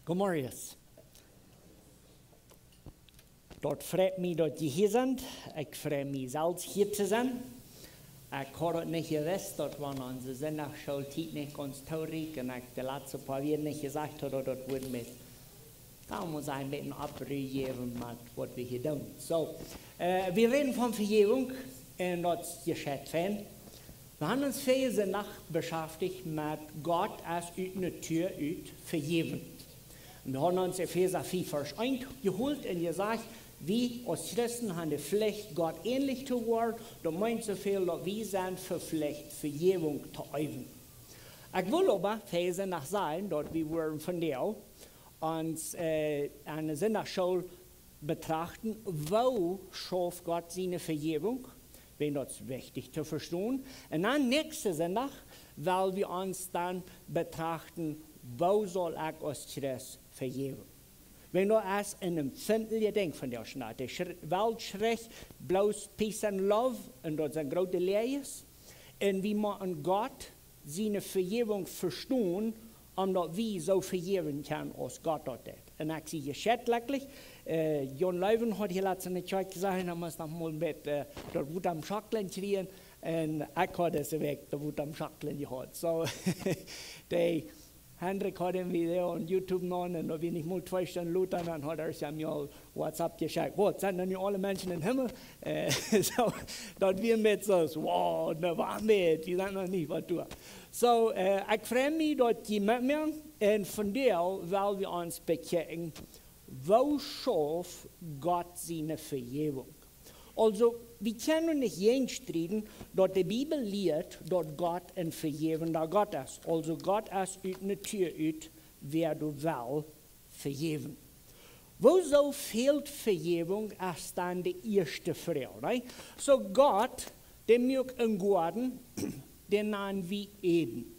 Goedemorgen. Dat freut mich, dat je hier bent. Ik freue mich selbst, hier zu sein. Ich had het niet gewusst, dat we onze zondagsschooltijd niet ganz traurig und ich die letzten paar Jahre nicht gesagt habe, dat we met, gaan we ons een beetje abreageren met wat we hier doen. So, wir reden von Vergebung und das geschieht fein. Wir haben uns für diese Nacht beschäftigt mit Gott als eine Tür ut vergeben. Und wir haben uns Epheser 4, Vers 1 geholt und gesagt, wir als Christen haben die Pflicht, Gott ähnlich zu werden. Das meint so viel, dass wir sind verpflichtet, Vergebung zu üben. Ich will aber für diese Nacht sagen, dass wir von dir uns eine Sonntagsschule betrachten, wo schafft Gott seine Vergebung. Wenn das wichtig zu verstehen. Und dann nächste Sonntag, weil wir uns dann betrachten, wo soll ich als Christ vergeben. Wenn du es in einem empfindlichen Ding von dir schneit, die Welt schreckt bloß Peace and Love und das ist ein großer Leis. Und wir müssen Gott seine Vergebung verstehen, omdat wir so vergeben können, als Gott das tut. Und ich sehe geschäftlich, John Leuven hat hier letztens Zeit gesagt, er muss noch mal mit der Wut am Schackeln kriegen. Und ich habe das weg, der Wut am Schackeln gehabt. So, der Hendrik hat ein Video on YouTube noch, und da bin ich mal 2 Stunden Luther, dann hat er Samuel WhatsApp geschickt. Was, sind denn nicht alle Menschen im Himmel? So, dort wir mit so, wow, ne Wahrheit, wir sind noch nicht, was du. So, ich freue mich, dass die mit mir, und von dir, weil wir uns bekennen, wo schafft Gott seine Vergebung? Also, wir können nicht jenstriden, dass die Bibel lehrt, dass Gott ein vergebender Gott ist. Also, Gott ist eine Tür ut, wer du will, vergeben. Wo so fehlt Vergebung, ist dann die erste Frage. Right? So, Gott, der mögt einen Garten, den nennen wir Eden.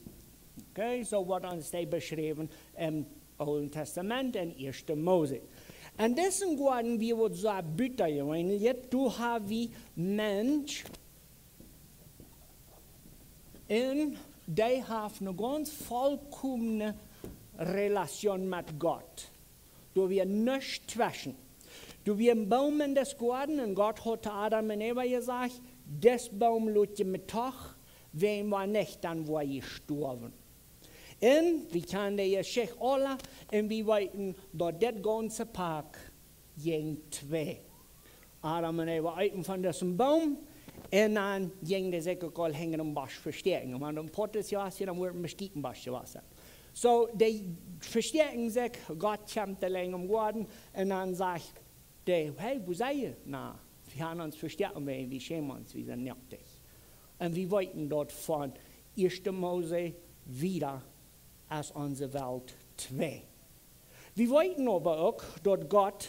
Okay, so wird uns das beschrieben im Alten Testament in 1. Mose. Und dessen Garten, wie wir so Büter jetzt, du hast wie Mensch, und die haben eine ganz vollkommene Relation mit Gott. Du wirst nichts zwischen. Du wirst ein Baum in das Garten, und Gott hat Adam und Eva gesagt, das Baum lässt ihr mit Tag, wenn wir nicht, dann war ich gestorben. Und wir können die Geschichte alle, und wir wissen, dass das ganze Park ging 2. Adam und Eva essen von diesem Baum, und dann ging die sich auch hängen am Basch verstärken. Und wenn ein Pottes ja ist, dann wird ein Meskitenbasch gewesen. So, die verstärken sich, Gott kommt allein im Garten, und dann sagt die, hey, wo seid ihr? Na, wir haben uns verstärken, wir schämen uns, wir sind nackt. Und wir wollten dort von 1. Mose wieder als unsere Welt 2. Wir wollten aber auch, dass Gott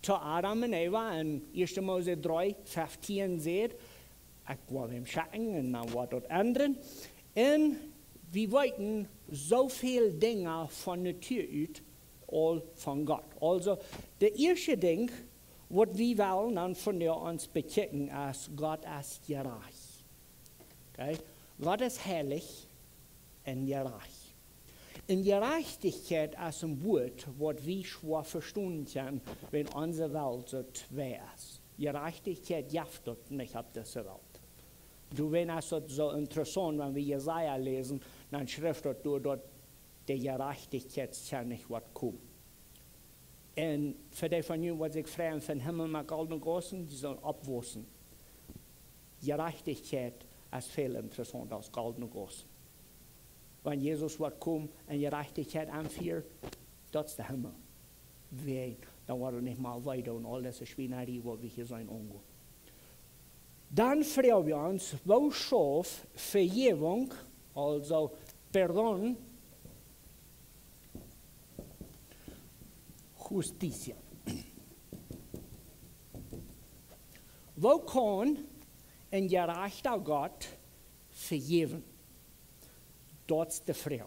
zu Adam und Eva in 1. Mose 3, 15 sagt, ich war im Schatten und dann war dort anderen. Und wir wollten so viele Dinge von der Tür ut, all von Gott. Also, der erste Ding, was wir wollen dann von der uns bekennen, ist, Gott ist gerecht. Okay? Gott ist herrlich und gerecht. In Gerechtigkeit ist ein Wort, was wir schwer verstehen können, wenn unsere Welt so schwer ist. Gerechtigkeit jaft dort nicht auf dieser Welt. Du, wenn es so interessant, wenn wir Jesaja lesen, dann schreibt dort, die Gerechtigkeit kann nicht was kommen. Und für die von Ihnen, was ich freuen von Himmel mit goldenen Großen, die sollen abwuchsen. Gerechtigkeit ist viel interessanter als goldene Großen. Wenn Jesus wird kommen und Gerechtigkeit anführt, das ist der Himmel. Wen, dann wird er nicht mal weiter und all diese Schweinerei, wo wir hier sein umgehen. Dann fragen wir uns, wo schafft Vergebung, also Pardon, Justitia. Wo kann ein gerechter Gott vergeben? Das ist die Frage.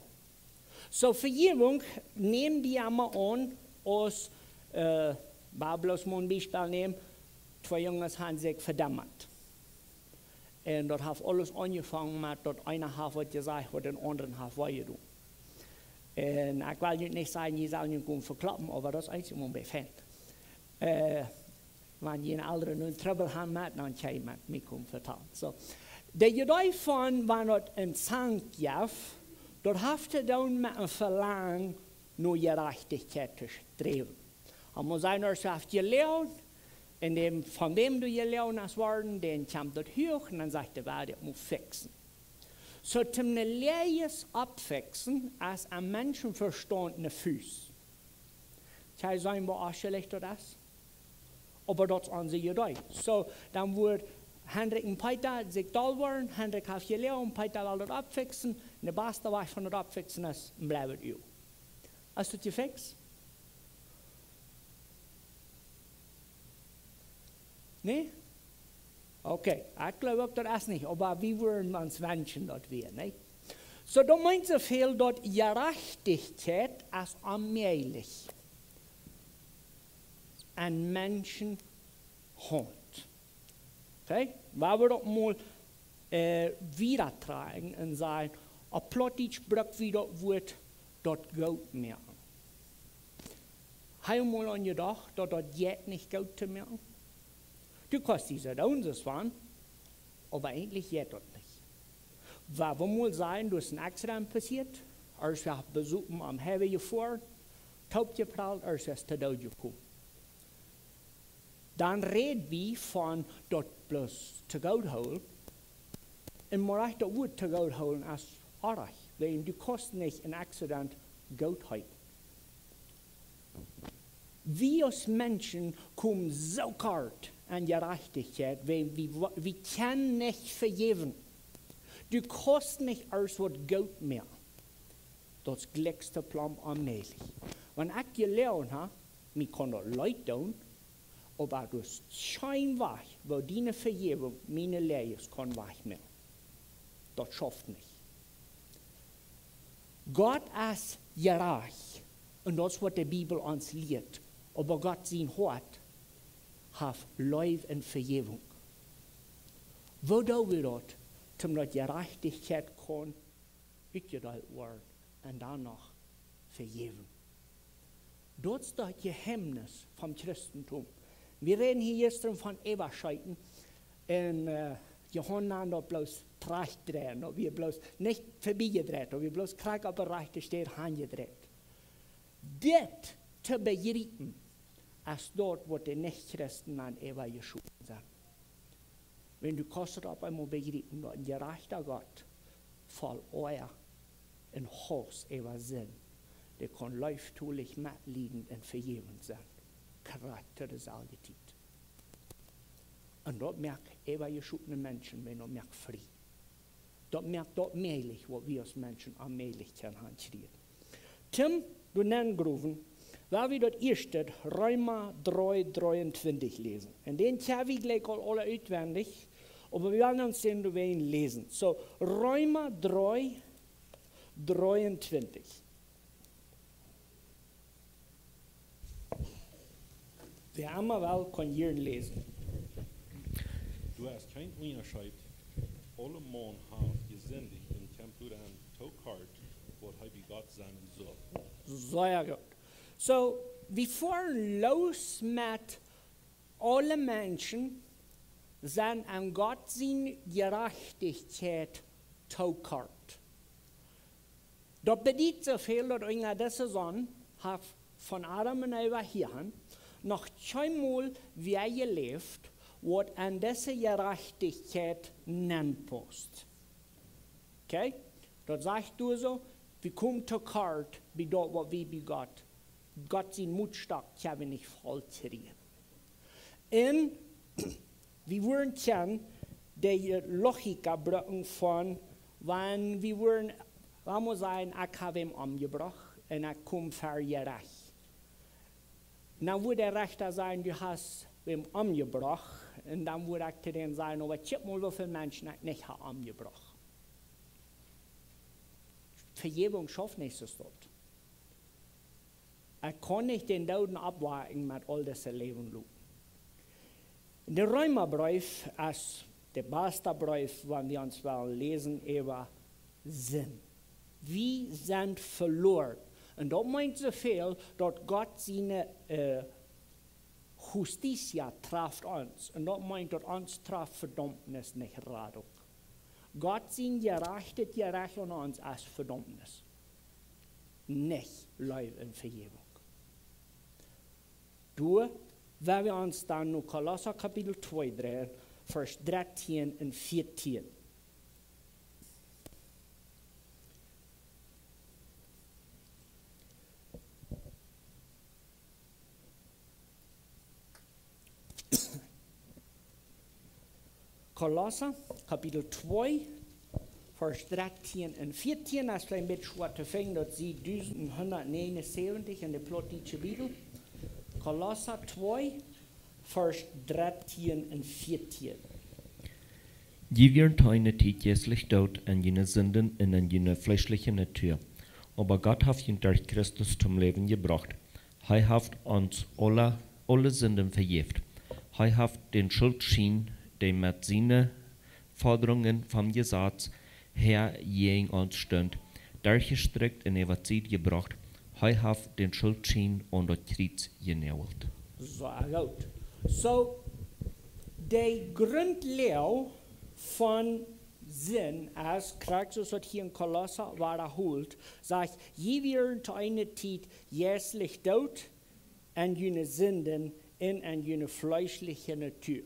So, Vergebung nehmen wir einmal an, als Babylons mal ein Beispiel nehmen, 2 Jungs haben sich verdammt. Und dort hat alles angefangen mit, dass einer hat was gesagt, was den anderen hat weitergetan. En ik wil je niet zeggen, je zal je kunnen verklappen, aber dat is iets om bevindt. Wanneer je een andere nu trouble hebben met, dan kan je met mij kunnen vertellen. So, de idee van wanneer het een zang geeft, dat heeft te doen met een verlangen naar gerechtigheid te streven. En moet zijn als je hebt geleerd, en van wem du geleerd hast worden, dan komt het hoog en dan zegt de waarde, het moet fixen. So zum ne Lees abfixen als ein menschenverstandene Fuß. Kann ich sagen, wo schlecht das ist? Aber das ist unsere Idee. So, dann wird Hendrik und Peter sich da werden, Hendrik hat gelehrt und Peter will das abfixen. Und der beste Weg von das abfixen ist, bleibt ihr. Hast du das fix? Nee? Okay, ich glaube auch das nicht, aber wir würden uns wünschen, dass wir, nicht? So, da meint so viel, dass Gerechtigkeit als allmählich ein Menschen hat. Okay? Weil wir das mal wiedertragen und sagen, a plötzlich braucht wieder wird das Geld merken. Hast du mal an gedacht, dass das jetzt nicht Geld zu merken? Du kannst diese Downses fahren, aber eigentlich geht das nicht. Weil wir mal sagen, du ist ein Accident passiert, als wir besuchen am Highway gefahren, taub geprallt, als wir zu Tod gekommen. Dann reden wir von dort bloß zu Geld holen, und man reicht das Wort zu Geld holen als Arach, weil du kannst nicht ein Accident Geld haben. Wir als Menschen kommen so kalt an Gerechtigkeit, weil wir können nicht vergeben. Du kannst nicht als was Geld mehr. Das glückste Plan allmählich. Wenn ich gelernt habe, ich kann das Leid tun, aber das scheinbar, wo deine Vergebung meine Lehre ist, kann ich mehr. Das schafft nicht. Gott ist gerecht. Und das ist, was die Bibel uns lehrt. Aber Gott sein Hort hat Leib und Vergebung. Wo tun wir das, damit Gerechtigkeit kann uitgedeeld werden und danach vergeben? Das ist das Geheimnis vom Christentum. Wir reden hier gestern von Ewigkeiten und Johanna haben da bloß recht drehen, und wir bloß nicht vorbeigedreht, und wir bloß Krieg auf der rechten steht, hingedreht. Das zu begreifen, als dort, wo die Nicht-Christen an Eva geschoben sind. Wenn du kannst auf einmal begreifen, dass ein gerechter Gott voll euer in Haus Eva sind, der kann läuftulich mitleiden und vergeben sein. Charakter des Allgetit. Und dort merkt Eva geschobene Menschen, wenn er merkt frei. Dort merkt dort mählich, was wir als Menschen allmählich können handschrieben. Tim, du nennengrufen, weil wir dort erste Römer 3,23 lesen. Und den können wir gleich alle auswendig, aber wir werden uns den lesen. So, Römer 3,23. Wir haben wel kan hier lesen. Du hast kein Unterscheid. Alle Mann haben gesündigt und kämpft an Tokart, was hij Gott sein soll. Sehr gut. So, wir fahren los mit alle Menschen sind an Gott seine Gerechtigkeit Tokart. Das bedeutet so viel, dass in dieser Sonne hat von Adam und Eva hier noch einmal wie gelebt, was an diese Gerechtigkeit nennt post. Okay? Das sagt du so, wir kommen zu Kart, wie dort, was wir bei Gott. Gott sein Mutstark kann wir nicht voll kriegen. Und wir würden kennen, die Logik brauchen von, wenn wir würden, wir muss sagen, ich habe ihn umgebracht und ich komme für ihr Recht. Dann würde der Richter sagen, du hast ihn umgebracht. Und dann würde ich zu denen sagen, aber check mal, wie viele Menschen ich nicht habe umgebracht. Vergebung schafft nicht so dort. Ich kann nicht den Toten abwarten mit all diesem Leben. Der Römerbrief ist der beste Brief, wenn wir uns lesen über Sinn. Wir sind verloren. Und das meint so viel, dass Gott seine Justitia trifft uns. Und das meint, dass uns trifft Verdammnis nicht Radung. Gott sein gerechtet an uns als Verdammnis. Nicht Leib und Vergebung. Du, wenn wir uns dann nur Kolosser Kapitel 2 drehen, Vers 13 und 14. Kolosser, Kapitel 2, Vers 13 und 14, als klein beetje wat te vinden, dat zie 1179 in de Plottische Bibel. Kolosser 2, Vers 13 und 14. Je wären eine Zeit jässlich dort an jene Sünden und an jene fleischliche Natur. Aber Gott hat ihn durch Christus zum Leben gebracht. Er hat uns alle Sünden vergeben. Er hat den Schuldschein, der mit seinen Forderungen vom Gesetz her gegen uns stund, durchgestreckt in die Zeit gebracht. Er hat den Schuldschein und das Kreuz genagelt. So gut. So, die Grundlehre von Sinn, als Christus hat hier in Kolosser wiederholt, sagt, je wären zu einer Zeit jährlich dort an jene Sünden in an jene fleischliche Natur.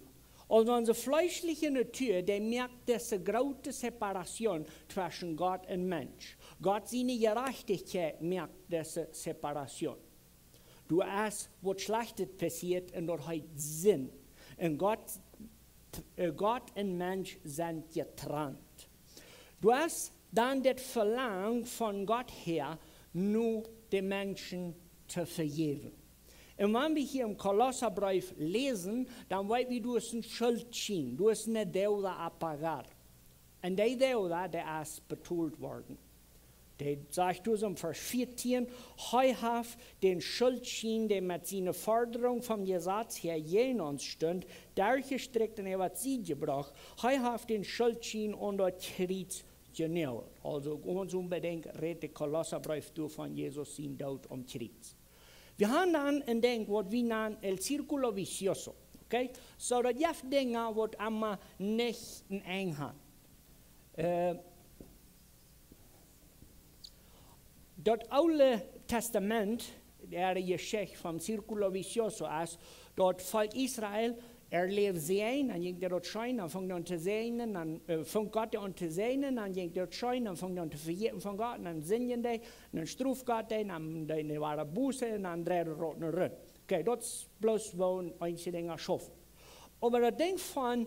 Also unsere fleischliche Natur, die merkt diese große Separation zwischen Gott und Mensch. Gott seine Gerechtigkeit merkt diese Separation. Du hast, was Schlechtes passiert und dort hat Sinn. Und Gott und Mensch sind getrennt. Du hast dann das Verlangen von Gott her, nur den Menschen zu vergeben. Und wenn wir hier im Kolosserbrief lesen, dann weiß wir, du hast ein Schuldschein, du hast eine Deuda abpagar. Und die Deuda, der ist betont worden. Der sagt uns im Vers 14, er hat den Schuldschein, der mit seiner Forderung vom Gesetz her gegen uns stund, durchgestreckt und er sie gebracht. Er hat den Schuldschein unter Kreuz genagelt. Also ganz unbedingt redet der Kolosserbrief von Jesus sein Tod am Kreuz. Wir haben dann ein Ding, was wir nennen el círculo vicioso. Okay? So, das ist Dinge, die immer nicht in eng haben. Das Alte Testament, der Geschichte vom Círculo vicioso ist, dort Volk Israel erlebt sehen, dann ging der dort scheinen, dann fängt er an zu sehen, dann fängt Gott an zu sehen, dann ging der dort scheinen, dann fängt er an zu vergeben von Gott, dann singen die, dann struft Gott die, dann war er Buße, dann dreht er roten Rücken. Okay, das ist bloß, wo ein einzelne Dinge schaffen. Aber das Ding von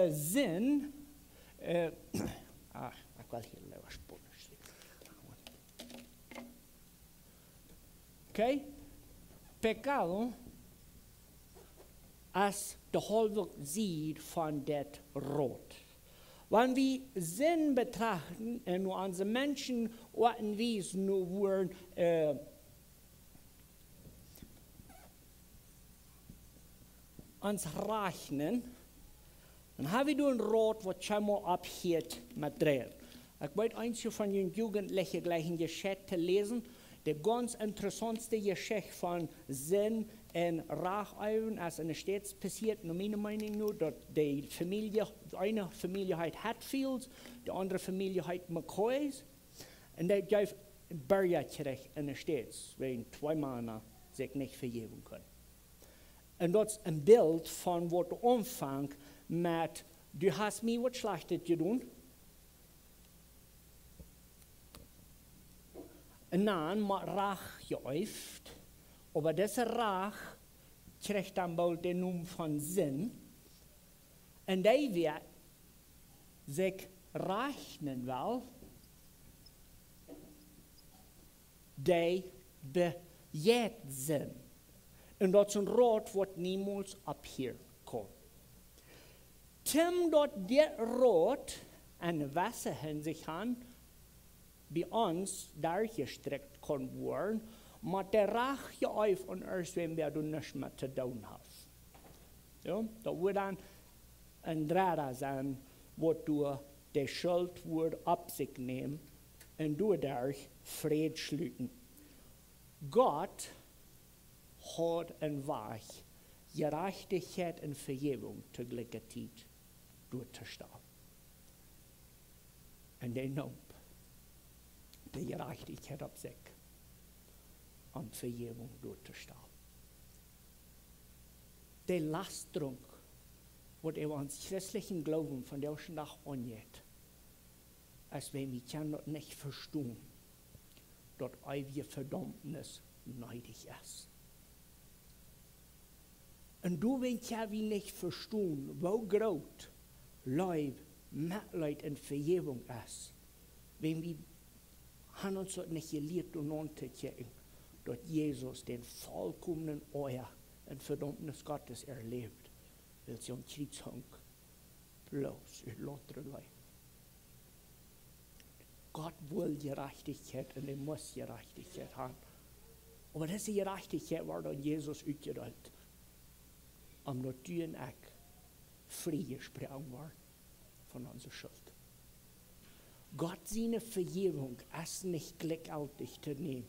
Sinn, ich will hier lieber Spanisch. Okay, Pecado als der halbe Sieg von der Rot. Wenn wir Sinn betrachten, nur unsere Menschen orten wie es nur wurden, uns rechnen, dann haben wir ein Rot, was schon mal abhört mit Drehen. Ich wollte eins von den Jugendlichen gleich in Geschichte lesen, die ganz interessantste Geschichte von Sinn und Racheuren, als in der Stadt passiert, nach meiner Meinung nur, dass die Familie, eine Familie heißt Hatfields, die andere Familie heißt McCoys, und die gab ein Bürgerkrieg in der Stadt, weil 2 Männer sich nicht vergeben können. Und das ist ein Bild von, was der Anfang mit, du hast mir was Schlechtes getan, und dann mit Rach geäuft, aber diese Rach kriegt dann bald den Namen von Sinn, und die wird sich rechnen will, die bejet sind. Und dat is een rood wat niemals abhier kon. Tim dat dit rood en Wasser in sich han, bij ons daar gestrekt kon worden, maar de rach je auf en erst wenn wir doen nichts mehr zu tun haben. Ja, dat wordt dan een draad zijn, wat du de schuld wordt op zich nemen en door daar vrede sluiten. Gott hat een Weg, gerechtigheid en vergeving tegelijkertijd door te staan. En die neemt de gerechtigheid op zich om vergeving door te staan. Die lastdruk, wat ons christlichen Glauben von der ersten Tag angeht, als wenn wir das nicht verstehen, dass ewige Verdammnis nötig ist. Und du willst ja wie nicht verstehen, wo groß Leib, Mitleid und Vergebung ist, wenn wir haben uns das nicht gelehrt und anzuchecken, dass Jesus den vollkommenen Eier und Verdammnis Gottes erlebt, weil sie am Kreuz hang, bloß in lauter Leid. Gott will Gerechtigkeit und er muss Gerechtigkeit haben. Aber diese Gerechtigkeit war dann Jesus uitgedeeld. Om dat du en ik vrijgesproken worden von unserer Schuld. Gott seine Vergebung ist nicht gleichgültig zu nehmen.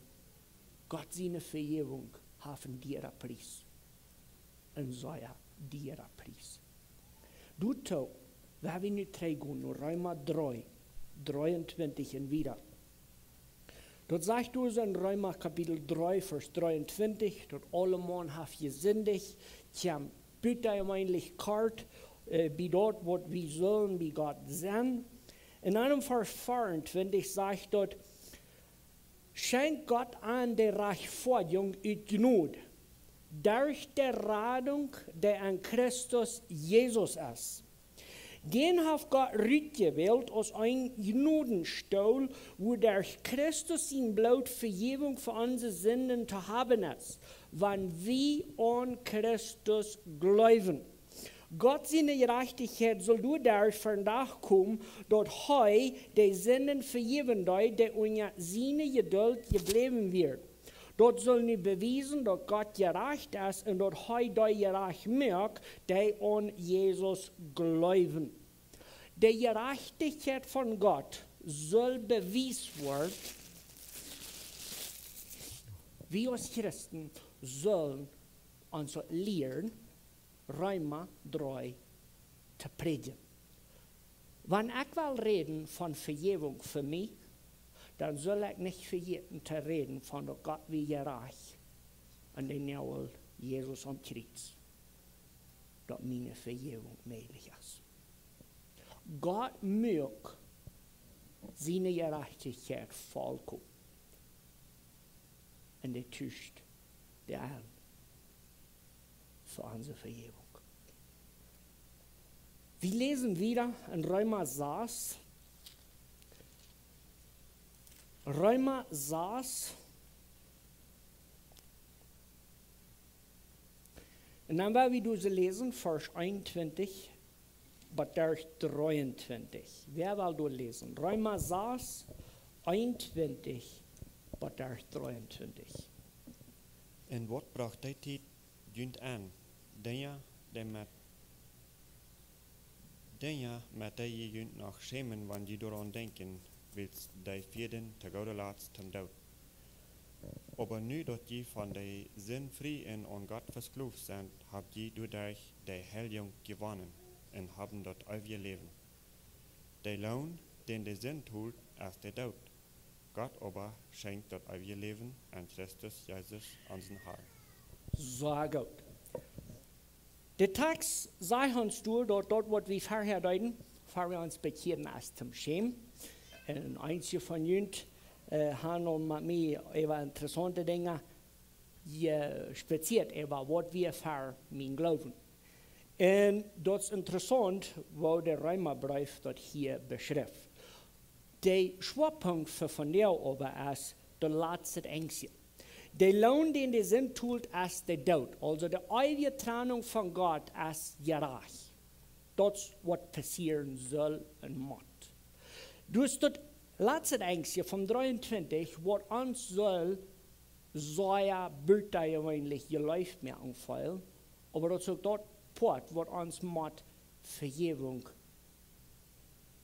Gott seine Vergebung haben dir einen Preis. Und sei dir einen Preis. Du tau, wenn wir nicht trägen, Römer 3, 23 und wieder. Dort sagt du in Römer Kapitel 3, Vers 23, dort alle Mann haben gesündigt, sie haben buitengemeentlich kart, bei dort, wo wir sollen, bei Gott sein. In einem Vers 24 sagt dort, schenkt Gott an der Rechtfertigung uit Gnade, durch die Rettung, die an Christus Jesus ist. Den hat Gott uitgewählt als ein Gnadenstuhl, wo durch Christus sein Blut Vergebung für unsere Sünden zu haben ist, wenn wir an Christus glauben. Gott seine Gerechtigkeit soll dadurch vandaag kommen, dass er die Sünden vergeben hat, die unter seine Geduld geblieben wird. Dort soll nicht beweisen, dass Gott gerecht ist und dass er die gerecht macht, die an Jesus glauben. Die Gerechtigkeit von Gott soll bewiesen werden. Wir als Christen sollen uns lernen, Römer 3 zu predigen. Wenn ich will reden von Vergebung für mich, dann soll ich nicht vergessen zu reden von der Gott wie gerecht und den Jawohl Jesus am Kreuz, dass meine Vergebung möglich ist. Gott mögt seine Gerechtigkeit vollkommen und er tut der an für unsere Vergebung. Wir lesen wieder in Römer 6. Römer 6. Und dann werden wir diese lesen, Vers 21 bis 23. Wer will du lesen? Römer 6, 21 bis 23. En wat bracht die tijd junt aan? Dingen met die je junt nog schemen, wanneer je eraan denken, willst die vierden te gouden laatst ten dood. Aber nu dat je van de zin vrij en aan God verskloofd zijn, habt je doordat de Heilung gewonnen en haben dat eeuwige leven. De loon, den de zin tut, ist der dood. Gott aber schenkt das ewige Leben an Christus Jesus, unseren Herrn. Sehr gut. Der Text sagt uns dort, was wir vorher deuten, bevor wir uns bekehren erst zum Schem. Und einige von uns haben mit mir über interessante Dinge spaziert, über was wir für mein Glauben. Und das ist interessant, wo der Römerbrief dort hier beschreibt. Der Schwerpunkt für von der aber ist der letzte Ängste. Der Lohn, den die Sinn tut, ist der Tod. Also die ewige Trennung von Gott ist gerecht. Das ist, was passieren soll und muss. Dus das letzte Ängste von 23, was uns soll, sehr buitengewoonlijk geläuft mehr anfallen, aber das ist auch das Port, was uns mit Vergebung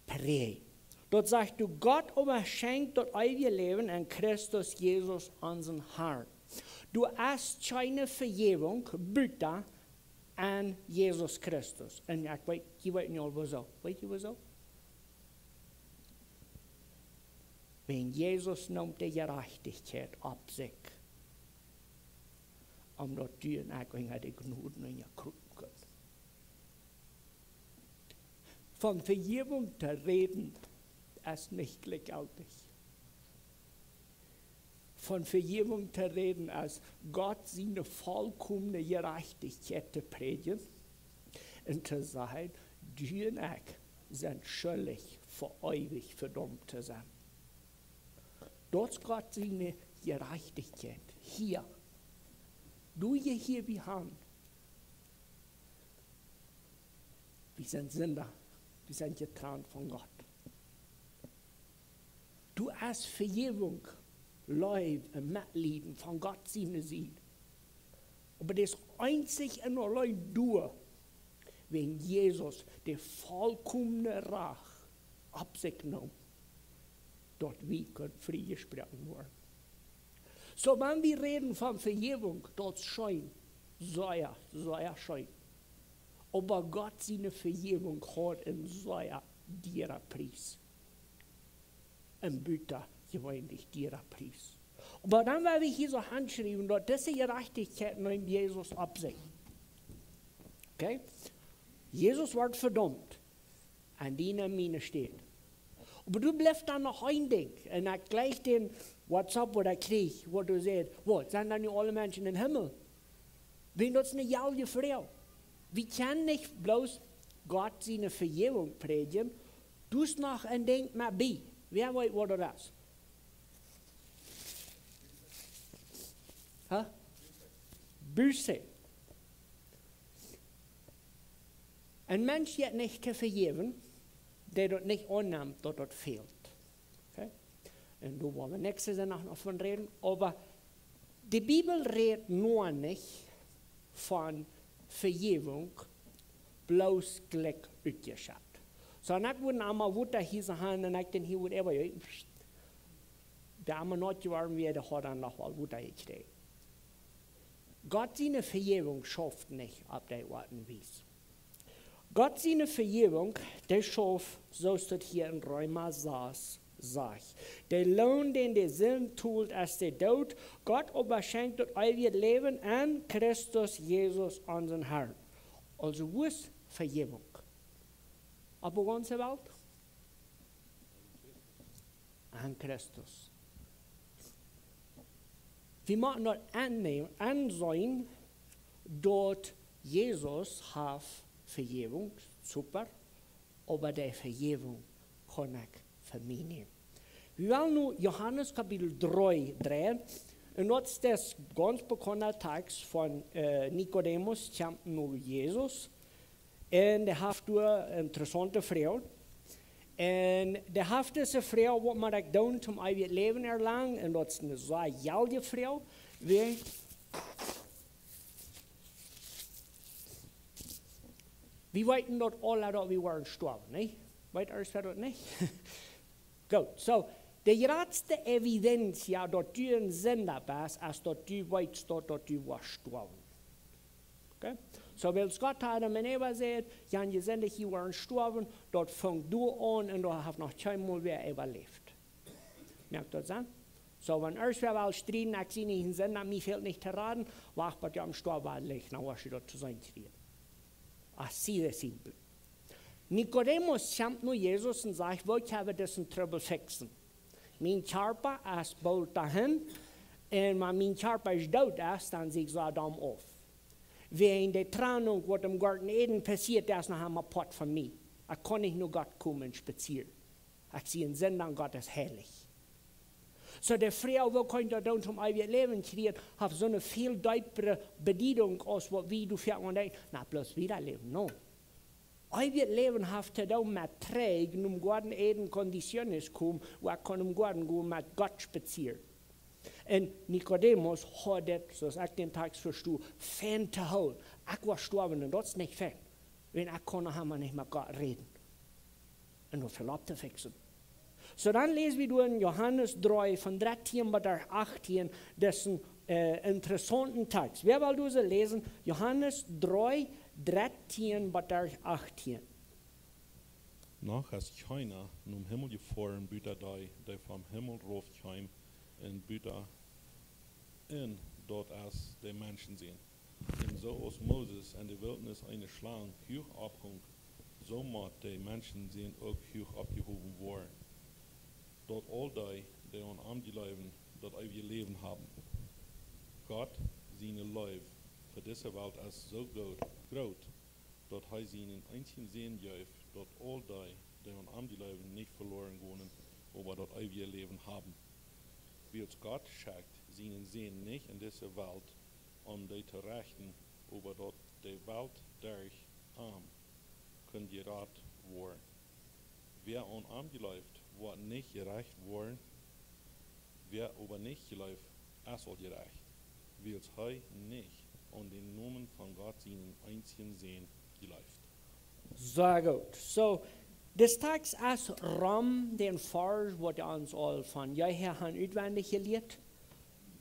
prägt. Dort sagt du, Gott aber schenkt das ewige Leben an Christus Jesus, unseren Herrn. Du hast keine Vergebung, bitte an Jesus Christus. Und je weet niet al wieso. Weet je wieso? Wenn Jesus nimmt die Gerechtigkeit ab sich, omdat du en ik in de genoegen in je kroep kunt. Von Vergebung zu reden, ist nicht gleichgültig. Von Vergebung zu reden, als Gott seine vollkommene Gerechtigkeit zu predigen und zu sagen, du und ich sind schuldig, für ewig verdammt zu sein. Dort ist Gott seine Gerechtigkeit. Hier. Du hier wie Hand. Wir sind Sünder. Wir sind getrennt von Gott. Du hast Vergebung, Leib und Mitleben von Gott seine Seite. Aber das einzig und allein du, wenn Jesus der vollkommene Rach ab sich nimmt, dort wie können Friede sprechen worden. So, wenn wir reden von Vergebung, dort scheint, sehr scheint. Aber Gott seine Vergebung hat in sehr derer Preis. Und bitte, gewöhnlich derer Preis. Aber dann werden wir hier so handschreiben, dass diese Gerechtigkeit nimmt Jesus ab sich. Okay? Jesus wird verdammt. An denen meine steht. Aber du bleibst dann noch ein Ding. Und dann gleich den WhatsApp oder Krieg, wo du sagst, was, sind dann nicht alle Menschen im Himmel? Wenn das eine jalge Frau. Wir können nicht bloß Gott seine Vergebung predigen, du hast noch ein Ding mehr bei. Wer weiß, was das ist? Huh? Buße. Ein Mensch hat nicht zu vergeben, der dort nicht annimmt, dass dort fehlt. Okay? Und da wollen wir nächstes Jahr noch von reden. Aber die Bibel redet nur nicht von Vergebung, bloß Glück utgeschafft. So, ich würde einmal Wutter hier sagen, und ich denke, hier würde aber, der einmal nicht geworden wäre, hat dann noch mal Wutter gekriegt. Gott seine Vergebung schafft nicht ab der Art und Weise. Gott seine Vergebung, der schafft, so steht hier in Römer 6, sagt. Der Lohn, den der Sinn tut, ist der Tod. Gott aber schenkt das ewige Leben an Christus Jesus, unseren Herrn. Also, wo ist Vergebung? Aber ganze Welt? An Christus. Wir müssen dort ansehen, dass Jesus hat Vergebung, super, aber die Vergebung kann ich für mich nehmen. Wir wollen nun Johannes Kapitel 3 drehen, und das ist das ganz bekannte Text von Nikodemus, kommt nur Jesus, und der hat eine interessante Frau, und der hat diese Frau, was man tun zum ewigen Leben erlangen, und das ist eine sehr jalge Frau, wir weten dort alle, dass wir waren gestorben, nicht? Weet ihr das nicht? Gut, so, die grootste Evidenz, ja, dass du ein Sünder bist, ist, dass du weißt, dass du warst gestorben. Okay? So, weil Gott Adam und Eva sagt, ja, die Sünder, die waren gestorben, dort fängt du an und du hast noch keinmal mehr überlebt. Merkt ihr das an? So, wenn erst wir mal streiten, ich sehe nicht einen Sünder, mir fehlt nicht zu raten, wach bei dir am Storbad liegt, dann warst du dort zu sein kriegen. Así de simple. Nikodemus kommt nur Jesus und sagt, ich habe diesen Trouble fixen. Mein Körper ist bald dahin, und wenn mein Körper ist tot ist, dann sieht es Adam auf. Wenn die Trennung, was im Garten Eden passiert, ist noch einmal Pott von mir. Ich kann nicht nur Gott kommen spazieren. Ich sehe einen Sinn an Gott ist herrlich. So die Frau, wo könnte dann zum ewigen Leben kriegen, hat so eine viel deutlichere Bedienung, als was wie du für und na bloß wieder leben, no. Ewiges Leben hat er dann mit Trägen, Garten Eden Konditionen kommen, wo er kann im Garten gehen mit Gott spazieren. Und Nikodemus hat das, so sagt den Text verstehe, fan zu holen. Ich war gestorben und das ist nicht fan. Wenn ich kann, haben wir nicht mit Gott reden. Und nur Verlobte fixen. So dann lesen wir in Johannes 3, von 13 bis 18, dessen interessanten Text. Wer will diese lesen? Johannes 3, 13 bis 18. Nach als keiner num Himmel gefahren büter der vom Himmel raufkam und büter in dort als die Menschen sehen. Und so aus Moses in der Wildnis eine Schlange hoch abhung, so macht die Menschen sehen auch hoch abgehoben worden. Dort all die an am leben, dort ewige Leben haben. Gott seine Leib für diese Welt als so groß, dort er seinen einzigen Sehen gäf, dort all die an am leben nicht verloren gehen, aber dort ewige Leben haben. Wie uns Gott schickt, seinen Sehen nicht in dieser Welt, die zu rechten, aber dort die Welt durch arm können gerat worden. Wer an arm geläuft, wird nicht gerecht worden, wer aber nicht geläuft, soll gerecht. Wie uns nicht an den Namen von Gott seinen einzigen Sehen geläuft. Sehr gut. So, das Text als Ram, den Vers, wo wir uns all von jeher han utwendig gelehrt,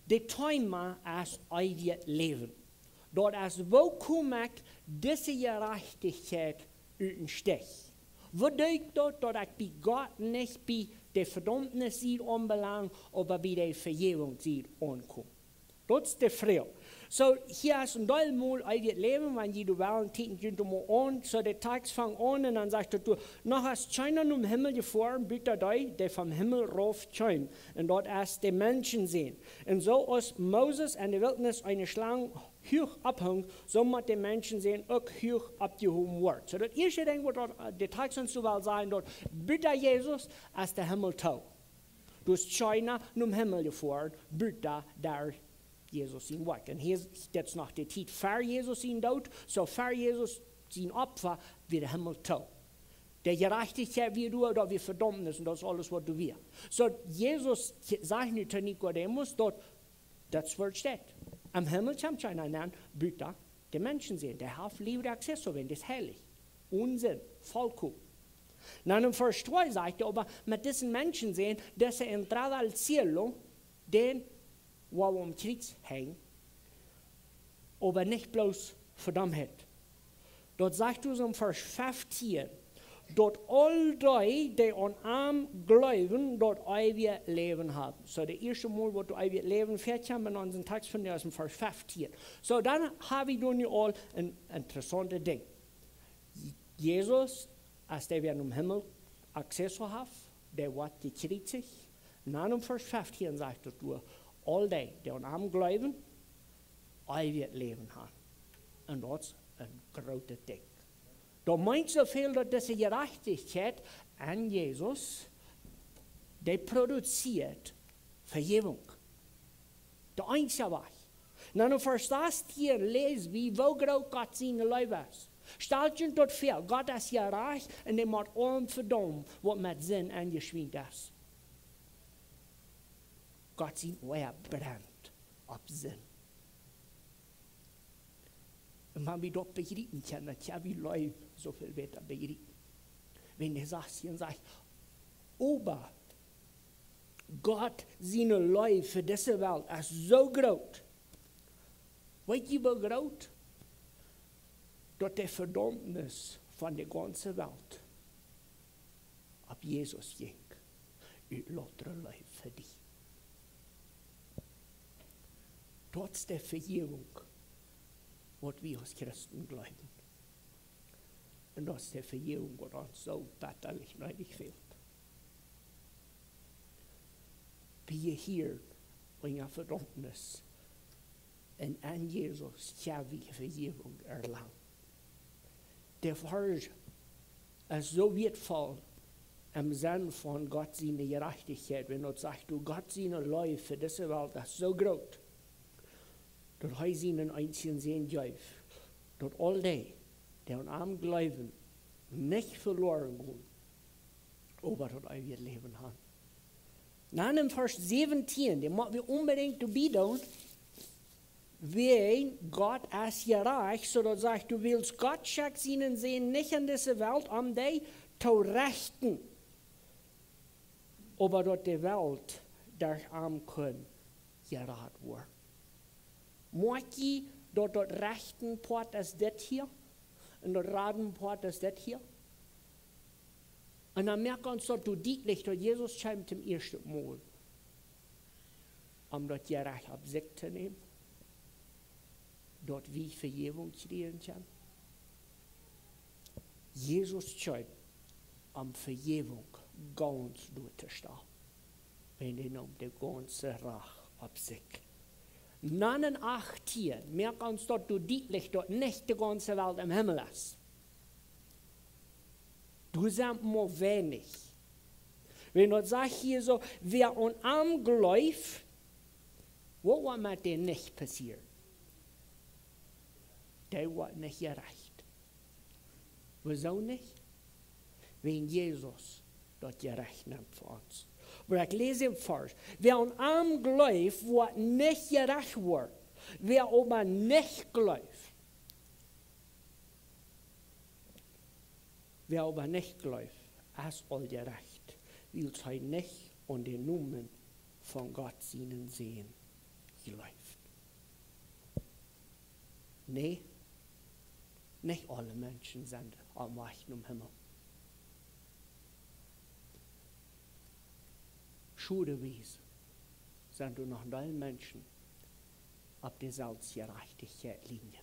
det Thema als ewig Leben. Dort als wo kommt diese Gerechtigkeit uten Stich? Wo denkt dort, dass ich bei Gott nicht bei der Verdammnis sieht anbelangt, aber bei der Vergebung sieht ankommt? Das ist die Frage. So, hier ist ein Mal ewig Leben, wenn du wählen, ticken mal an, so der Tag fängt an und dann sagt du, noch hast keiner im Himmel gefahren, bitte der vom Himmel raufkommt und dort erst die Menschen sehen. Und so als Moses in der Wildnis eine Schlange hoch abhängt, so muss die Menschen sehen, auch hoch abgehoben wird. So das erste Ding, was der Tag sonst so will sein, dort, bitte Jesus, als der Himmel tau. Du hast keiner im Himmel gefahren, bitte der Jesus ihn weg. Und hier ist jetzt noch die Zeit für Jesus ihn dort, so für Jesus sein Opfer wie der Himmel tau. Der Gerechtigkeit wie du oder wie Verdammnis und das ist alles, was du willst. So Jesus sagt nicht zu Nikodemus, dort, das wird steht. Am Himmel kommt keiner an, bitte die Menschen sehen, der hat Liebe Access zu werden, das ist heilig. Unsinn, vollkommen. Dann im Vers 2 sagt er, aber mit diesen Menschen sehen, dass er entrada al cielo, den wo am Kreuz hängt, aber nicht bloß verdammt hat. Dort sagt es im Vers 15, dort all die an ihm glauben, dort ewig Leben haben. So, der erste Mal, wo du ewig Leben fährt, haben wir unseren Text von der aus dem Vers 15. So, dann habe ich nun all ein interessantes Ding. Jesus, als der wir im Himmel Access hat, der wird gekreuzigt. Und dann im Vers 15 sagt er, all die an ihm glauben, ewig Leben haben. Und das ist ein großes Ding. Da meint so viel, dass diese Gerechtigkeit an Jesus, die produziert Vergebung. Der einzige Weg. Dann im Vers 16 lesen wir, wo groß Gott seine Liebe ist. Stellt euch dort vor, Gott ist gerecht und er macht allem verdammt, was mit Sinn angeschwingt ist. Gott sein Feuer brennt ab Sinn. Und wenn wir dort begreifen können, ja, wie Leute so viel weiter begreifen. Wenn der sagt, hier und sagt, aber Gott seine Leute für diese Welt ist so groß. Weißt du, wie groß? Dass der Verdammnis von der ganzen Welt ab Jesus ging. Und lauter Leute für dich. Trotz der Vergebung, was wir als Christen glauben. Und das ist der Vergebung, was uns so bitterlich nötig fehlt. Wir hier bringen Verdammnis und an Jesus haben wir Vergebung erlangt. Der Vers ist so wertvoll im Sinn von Gott seine Gerechtigkeit, wenn er sagt, du Gott seine Liebe für diese Welt ist so groß, dass er seinen einzigen Sehen gibt, dass all die an ihm glauben, nicht verloren gehen, aber das ewige Leben haben. Dann im Vers 17, den müssen wir unbedingt dabei tun, wie Gott ist gerecht, so dass sagt, du willst Gott schickt seinen Sehen nicht in diese Welt, um die zu rechten, aber dass die Welt durch ihn kann gerat wird. Mag je dat dat rechten pad is dit hier? En dat raden pad is dit hier? En dan merken we ons dat duidelijk dat Jezus kwam zum eerste Mal, om dat je recht op zich te nemen, dat wie vergeving krijgen kan. Jezus kwam om vergeving ganz door te staan. En hij nam de ganze recht op zich. 89 merken ons dat duidelijk dat niet de ganze Welt im Himmel ist. Du sagst mal wenig. Wenn du sagst hier so, wer an Arm glaubt, was wird mit dem nicht passieren? Der wird nicht gerecht. Wieso nicht? Wenn Jesus das gerecht nimmt für uns. Aber ich lese im Vers, wer an Arm glaubt, wird nicht gerecht wird. Wer aber nicht glaubt, wer aber nicht glaubt, ist all gerecht, weil er nicht an den Namen von Gott seinen Sehen läuft. Nee, nicht alle Menschen sind am Weichen im Himmel. Schudeweise sind du noch alle Menschen auf der Selbstgerechtigkeitslinie.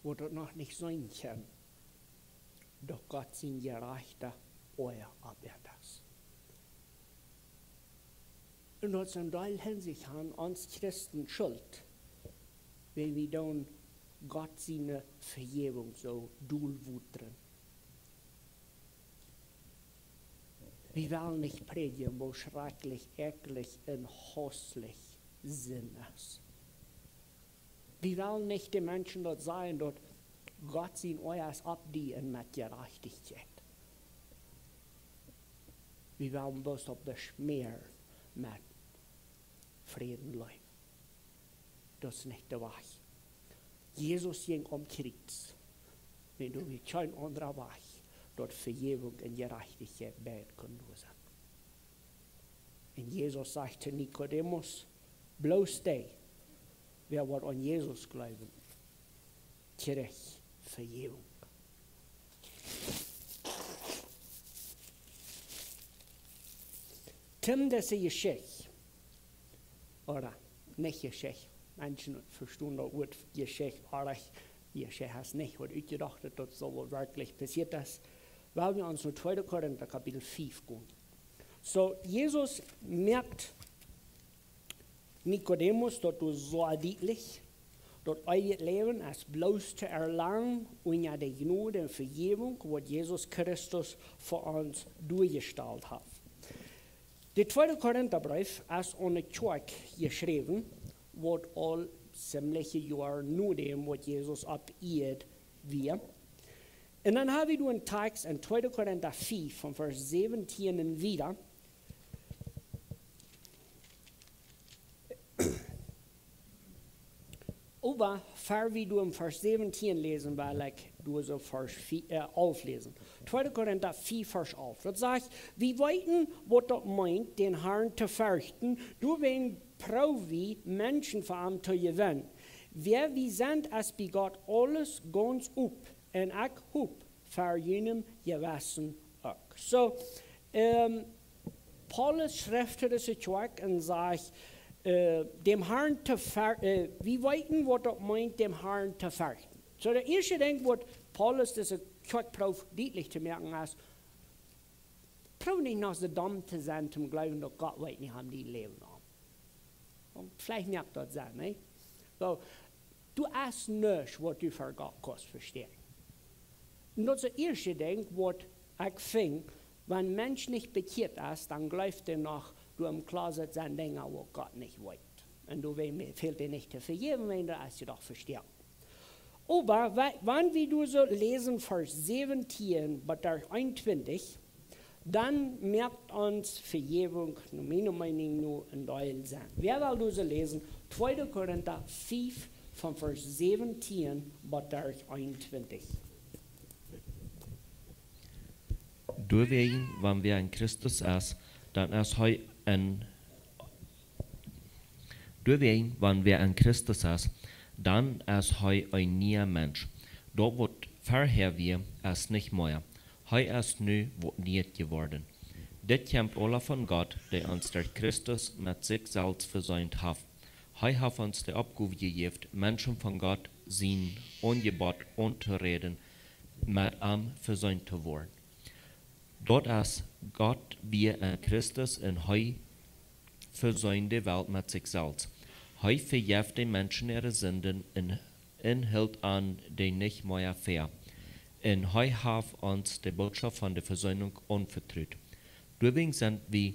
Wo das noch nicht sein kann, doch Gott sein gerechter euer Arbeit ist. Und das in der Hinsicht haben uns Christen Schuld, wenn wir dann Gott seine Vergebung so durchwutern. Wir wollen nicht predigen, wo schrecklich, eklig und hässlich Sinn ist. Wir wollen nicht den Menschen dort sagen, dass Gott sein euers abdienen mit Gerechtigkeit. Wir wollen bloß auf das Meer mit Frieden leben. Das ist nicht der Weg. Jesus ging am Kreuz. Wenn du mit kein anderer Weg, dort Vergebung und Gerechtigkeit beide können sein. Und Jesus sagte Nikodemus, bloß der, wer wird an Jesus glauben, kriegt Vergebung. Tim, das ist eine Geschichte. Oder nicht Geschichte. Menschen verstehen das Wort Geschichte, aber Geschichte heißt nicht, was ich gedacht habe, dass so wirklich passiert ist. Weil wir uns in 2. Korinther Kapitel 5 gehen. So, Jesus merkt Nikodemus, dass du so deutlich, dass euer Leben ist bloß zu erlangen unter der Gnade und Vergebung, was Jesus Christus für uns durchgestellt hat. Der 2. Korintherbrief ist an die Kirche geschrieben, was all ziemliche Jahre nur dem, was Jesus abgeht, wir. Und dann haben wir einen Text in 2. Korinther 4, von Vers 17 und wieder. Aber, bevor wir du im Vers 17 lesen, weil ich du so Vers 11 lesen. 2. Korinther 4, Vers 11. Das sagt, wir weiten, was das meint, den Herrn zu fürchten, du wenn Provi Menschen vor ihm zu gewinnen. Wer wir sind, es bei Gott alles ganz up. En ik hoop voor jenem gewissen ook. So, Paulus schrijft deze kerk en zegt, dem Herrn te wie weten wat dat meint, dem Herrn te fürchten. So, der eerste ding wat Paulus deze kerk proeft deutlich te merken is, proef niet naar de dom te zijn, te geloven dat God weet niet om die leven aan. Vielleicht merkt dat zijn, ne? So, du hast nichts, was du für Gott kannst verstehen. Und das ist das erste Ding, was ich finde, wenn ein Mensch nicht bekehrt ist, dann glaubt er noch, du im Closet sind Dinge, wo Gott nicht weiß. Und du fehlt dir nicht zu vergeben, wenn du es doch verstehen. Aber wenn wir du so lesen, Vers 17 bis 21, dann merkt uns Vergebung, meiner Meinung nach, ein Teil sein. Wer will du so lesen? 2. Korinther 5, von Vers 17 bis 21. Doorwegen, wanneer wir in Christus is, dan is hij Deswegen, wenn wir an Christus ist, dann ist hij ein neuer Mensch. Dort wird vorher wir ist nicht mehr. Hij ist nu wird niet geworden. Dit kommt alle von Gott, der uns der Christus mit sich selbst versäumt hat. Hij hat uns die Abgabe gegeben, Menschen von Gott sein Angebot anzureden, mit ihm versäumt zu werden. Dort ist Gott wir in Christus und hij versäumt die Welt mit sich selbst. Hij vergibt den Menschen ihre Sünden und hält an die nicht mehr fair. Und hij hat uns die Botschaft von der Versöhnung anvertraut. Deswegen sind wir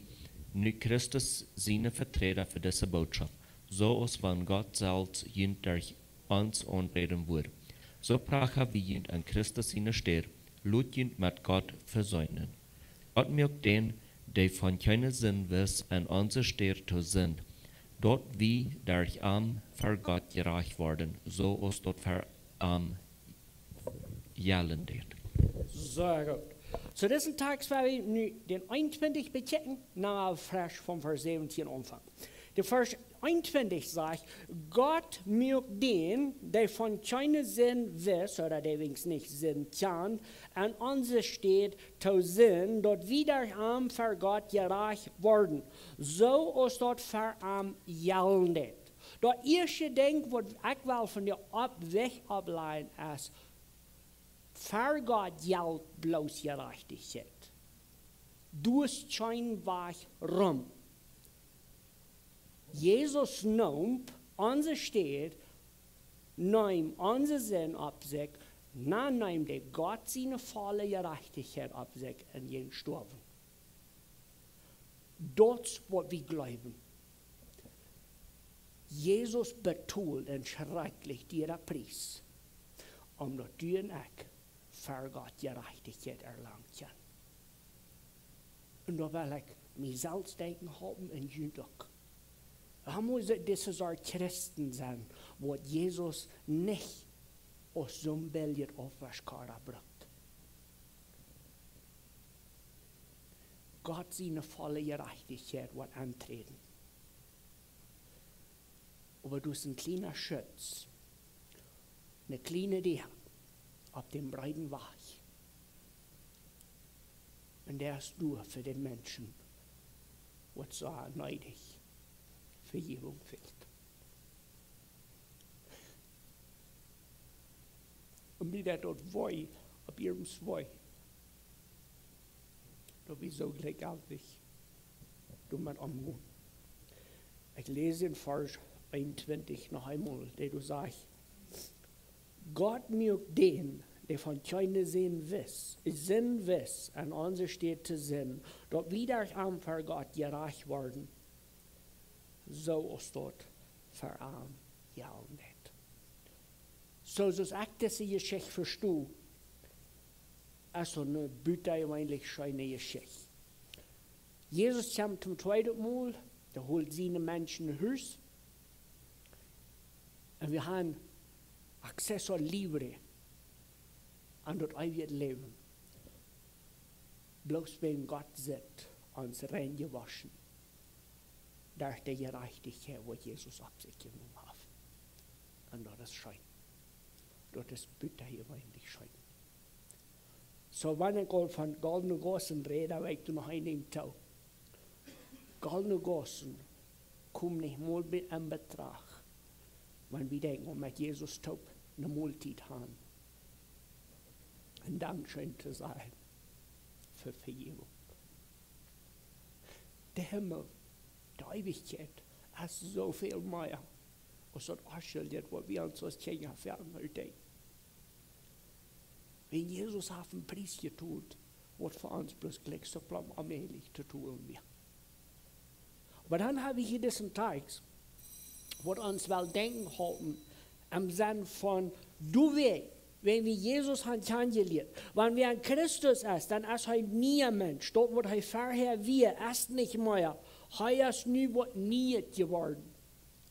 nu Christus seine Vertreter für diese Botschaft, so als wenn Gott selbst durch uns anreden würde. So prachen wir an Christus seine Stelle, lut mit Gott versöhnen. Gott mögt den, der von keiner Sinn wiss, an unsere Stelle zu sind, dort wie durch für Gott gerecht worden, so als dort für jallen det. Sehr gut. So diesen Tag werden wir nu den 21 bechecken, nach frisch vom Vers 17 anfangen. Der Vers 21 sagt, Gott mögt den, der von keinem Sinn wiss, oder der wenigstens nicht Sinn kann, an uns steht, zu Sinn, dort wieder für Gott gerecht worden. So ist dort für jallendet. Das erste Ding, was ich will von der Weg ableiten, ist, für Gott gilt bloß Gerechtigkeit. Dus scheinbar rum. Jesus nimmt unser Steht, nimmt unser Sinn ab sich, dann nimmt der Gott seine volle Gerechtigkeit ab sich und ihn sterben. Das, was wir glauben. Jesus betont und schrecklich dieser Preis, dass du und ich für Gott Gerechtigkeit erlangen kann. Und da will ich mich selbst denken haben in Jüdok. Das ist auch Christen sein, wo Jesus nicht aus so einem Bild aufwaschkara bringt. Gott seine volle Gerechtigkeit wird antreten. Aber du bist ein kleiner Schütz, eine kleine Deer auf dem breiten Weg. Und der ist nur für den Menschen, was so neidig Vergebung fehlt. Und wie der dort woi, auf ihrem Zwei, da bin ich so gleichgültig, du mit umgehen. Ich lese in Vers 21 noch einmal, der du sagst, Gott mögt den, der von keinem Sinn wiss, an unser steht zu Sinn, dort wieder für Gott gerecht worden, so ist dort für ja nicht. So ich diese Geschichte verstehe, also eine Büte eigentlich schöne Geschichte. Jesus kommt zum zweiten Mal, der holt seine Menschen in Haus, und wir haben Accessor libre an das ewige Leben. Bloß wenn Gott sagt, uns rein gewaschen, durch die Gerechtigkeit, wo Jesus auf sich genommen hat. Und das ist schön. Das ist bitte hier eigentlich schön. So, wenn ich von goldenen Gossen rede, weißt du noch einen Tag. Goldene Gossen kommen nicht mal in Betracht, wenn wir denken, mit Jesus taub eine Multitude haben. Ein Dankeschön zu sein für Vergebung. Der Himmel, die Ewigkeit, ist so viel mehr, als das Arschelied, was wir uns als Kinder fernhalten. Wenn Jesus auf den Preis getan, wird für uns bloß gleich so allmählich zu tun wir. Aber dann habe ich hier diesen Text, wo uns wel denken halten, im Sinne von, du weißt, wenn wir Jesus haben kennengelernt, wenn wir an Christus ist, dann ist er ein neuer Mensch. Dort wird er vorher wir, ist nicht mehr. Er ist nu was nie geworden.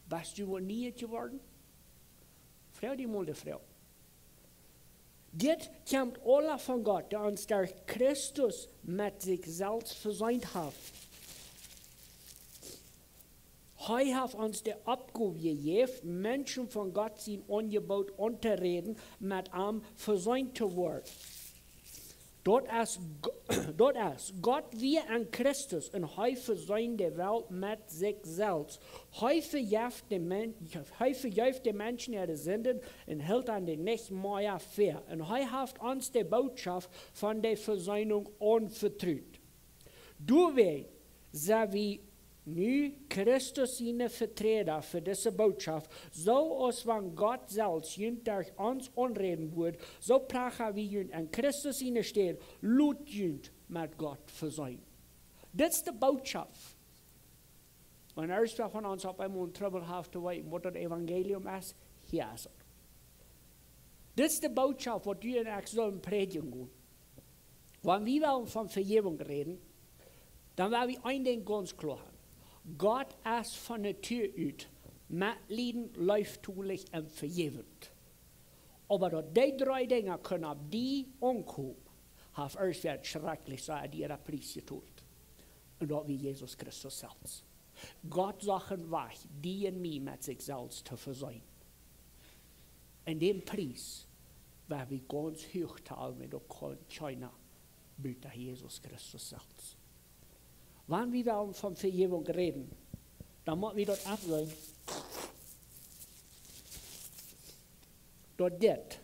Weißt du, was nie geworden? Frau die mal die Frau. Das kommt alle von Gott, der uns der Christus mit sich selbst versöhnt hat. Hij heeft ons de opgave gegeven, Menschen von Gott zijn Angebot unterreden, mit ihm versöhnt zu worden. Dort ist Gott wie an Christus und hij versöhnt die Welt mit sich selbst. Hij vergeeft de Menschen ihre Sünden und hält an den nicht mehr fair. Und hij heeft uns die Botschaft von der Versöhnung anvertraut. Doorweg zijn we nu Christus zijn Vertreter für diese Botschaft, so als wenn Gott selbst durch uns anreden würde, so prachen wir an Christus zijn stehen, laut mit Gott versöhnen. Das ist die Botschaft. Und erst wer von uns auf einmal Trouble hat, zu wissen, was das Evangelium ist, hier ist es. Das ist die Botschaft, was du und ich sollen predigen gehen. Wenn wir von Vergebung reden, dann werden wir ein Ding ganz klar haben. Gott ist von der Tür aus Mitleiden, leuftulich und vergebend. Aber dass die drei Dinge können auf die ankommen, hat erst wird schrecklich sein, die ihre Preis getut. Und das wie Jesus Christus selbst. Gott sagt weg, die und mich mit sich selbst zu versöhnen. Und den Preis werden wir ganz hoch teilen mit der China, mit Jesus Christus selbst. Wenn wir von Vergebung reden, dann müssen wir dort absehen, dass das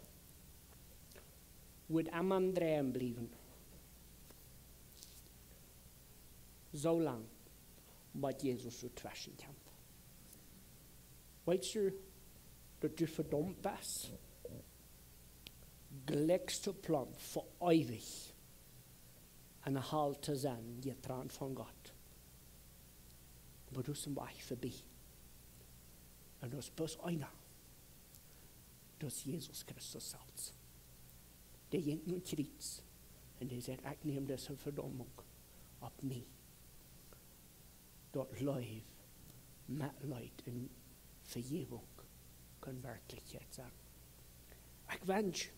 wird immer dran bleiben. So lange, was Jesus so zwischen kann. Weißt du, dass du verdammt bist? Glückste Plan für ewig. En halt te zijn, getrennt von Gott. Aber du bist Weg vorbei. Und das ist bloß einer. Das ist Jesus Christus selbst. Der ging nun Kreuz. Und der sagt, ich nehme diese Verdammung auf mich. Dort läuft Mitleid und Vergebung können Wirklichkeit sein. Ich wünsche,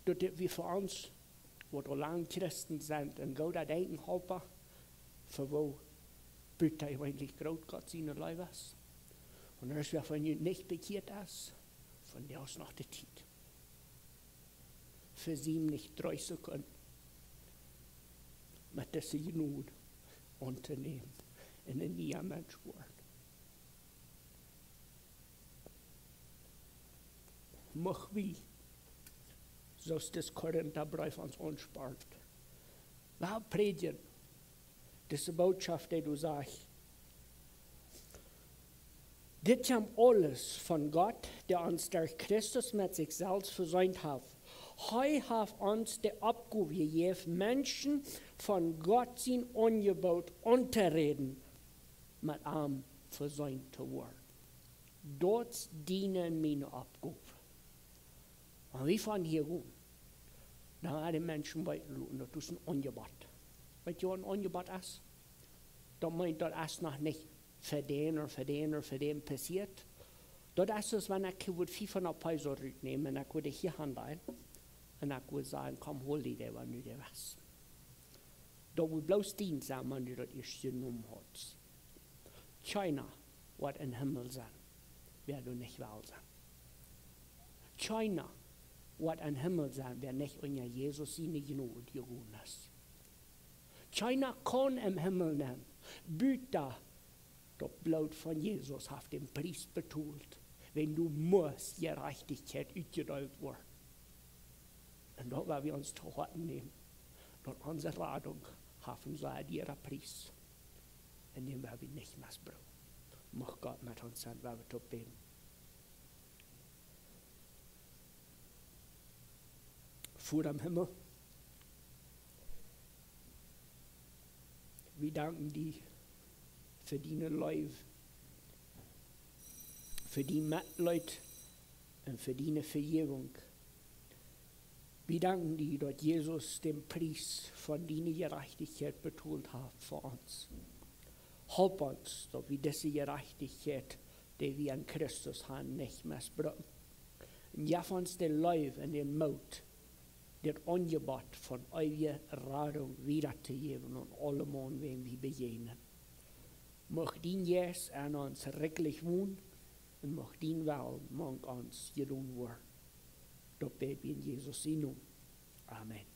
dass wir für uns, wo wir lange Christen sind, und Gott hat einen helfen, für wo bitte eigentlich groß Gott seine Leben ist. Und als wir von ihnen nicht bekehrt ist, von der aus noch die Zeit. Für sie nicht treu zu können, mit dieser Not unternehmen, in ein neuer Mensch werden. Mach wie, so ist das Korintherbrief uns anspart. Wir predigen diese Botschaft, die du sagst. Das kommt alles von Gott, der uns durch Christus mit sich selbst versöhnt hat. Er hat uns die Abgabe gegeben, Menschen von Gott sein Angebot unterreden, mit ihm versöhnt zu werden. Dort dienen meine Abgabe. Und wir fahren hier rum. Dann haben die Menschen weiterlaufen, das ist ein Angebot. Weißt du, was ein Angebot ist? Das meint, das ist noch nicht für den passiert. Das ist es, wenn ich 500 Peso rücknehme und ich würde hier handeln und ich würde sagen, komm, hol die, der war nicht der was. Da will bloß Dienst sein, wenn du das erst genommen hast. China wird im Himmel sein, wer du nicht will sein. China wird im Himmel sein, wer nicht unter Jesus seine Gnade geruhen ist. China kann im Himmel nehmen, Büter, das Blut von Jesus hat den Preis betont, wenn du musst Gerechtigkeit ausgedeutet werden. Und da werden wir uns zu Horten nehmen, dass unsere Radung haben so ihren Preis, in dem wir nicht missbrauchen. Mach Gott mit uns sein, wenn wir beten. Vor am Himmel, wir danken dir für deine Leib, für die Mitleid und für deine Vergebung. Wir danken dir, dass Jesus den Preis von deiner Gerechtigkeit betont hat für uns. Hilf uns, dass wir diese Gerechtigkeit, die wir an Christus haben, nicht missbrauchen. Und gib uns den Leib und den Mut, das Angebot von eurer Radung wiederzugeben und alle Mann, wem wir begegnen. Mag dien jes aan ons reklich woon en mag dien wel mag ons gedaan worden. Dat bid we in Jezus' naam. Amen.